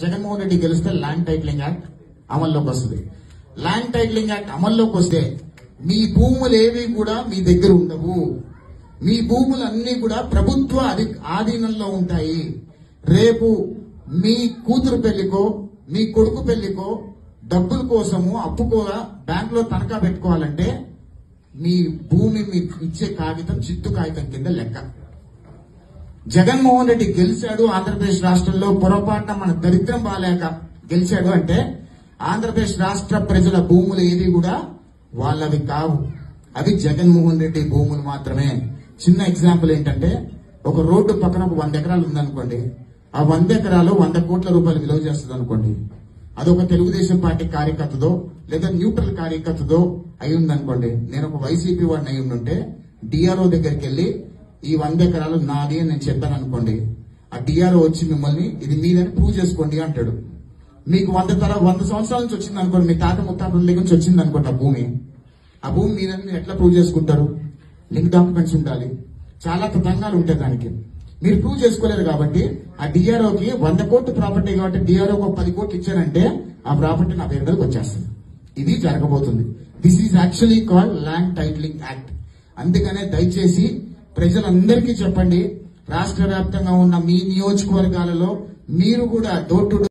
జగన్మోహన్ రెడ్డి గెలిస్తే land titling act అమల్లోకి వస్తుంది. ల్యాండ్ టైటిలింగ్ యాక్ట్ అమల్లోకి వస్తే మీ భూములు ఏవి కూడా మీ దగ్గర ఉండవు. మీ భూములన్నీ కూడా ప్రభుత్వ ఆధీనంలో ఉంటాయి. రేపు మీ కూతురు పెళ్లికో మీ కొడుకు పెళ్లికో డబ్బుల కోసము అప్పుకోగా బ్యాంకులో తనఖా పెట్టుకోవాలంటే మీ భూమి మీకు ఇచ్చే కాగితం చిత్తు కాగితం కింద లెక్క. జగన్మోహన్ రెడ్డి గెలిచాడు ఆంధ్రప్రదేశ్ రాష్ట్రంలో పొరపాటున మన దరిద్రం బాలేక గెలిచాడు అంటే ఆంధ్రప్రదేశ్ రాష్ట్ర ప్రజల భూములు ఏది కూడా వాళ్ళవి కావు. అవి జగన్మోహన్ రెడ్డి భూములు మాత్రమే. చిన్న ఎగ్జాంపుల్ ఏంటంటే ఒక రోడ్డు పక్కన ఒక 100 ఎకరాలు ఉందనుకోండి. ఆ 100 ఎకరాలు 100 కోట్ల రూపాయలు విలువ చేస్తుంది అనుకోండి. అదొక తెలుగుదేశం పార్టీ కార్యకర్తదో లేదా న్యూట్రల్ కార్యకర్తదో అయి ఉందనుకోండి. నేను ఒక వైసీపీ వాడిని అయి ఉండుంటే డిఆర్ఓ దగ్గరికి వెళ్లి ఈ 100 ఎకరాలు నాది అని నేను చెప్పాను అనుకోండి. ఆ డిఆర్ఓ వచ్చి మిమ్మల్ని ఇది మీదని ప్రూవ్ చేసుకోండి అంటాడు. మీకు 100 సంవత్సరాల నుంచి వచ్చింది అనుకోండి, మీ తాత ముత్తాతల దగ్గర నుంచి వచ్చింది అనుకోండి ఆ భూమి మీదని మీరు ఎట్లా ప్రూవ్ చేసుకుంటారు? లింక్ డాక్యుమెంట్స్ ఉండాలి, చాలా తతంగాలు ఉంటాయి దానికి. మీరు ప్రూవ్ చేసుకోలేరు కాబట్టి ఆ డిఆర్ఓకి 100 కోట్ల ప్రాపర్టీ కాబట్టి డిఆర్ఓకి 10 కోట్లు ఇచ్చారంటే ఆ ప్రాపర్టీ నా పేరు మీదకి వచ్చేస్తుంది. ఇది జరగబోతుంది. This is actually called land titling act. అందుకనే దయచేసి ప్రజలందరికీ చెప్పండి, రాష్ట్ర వ్యాప్తంగా ఉన్న మీ నియోజకవర్గాలలో మీరు కూడా డోర్ టు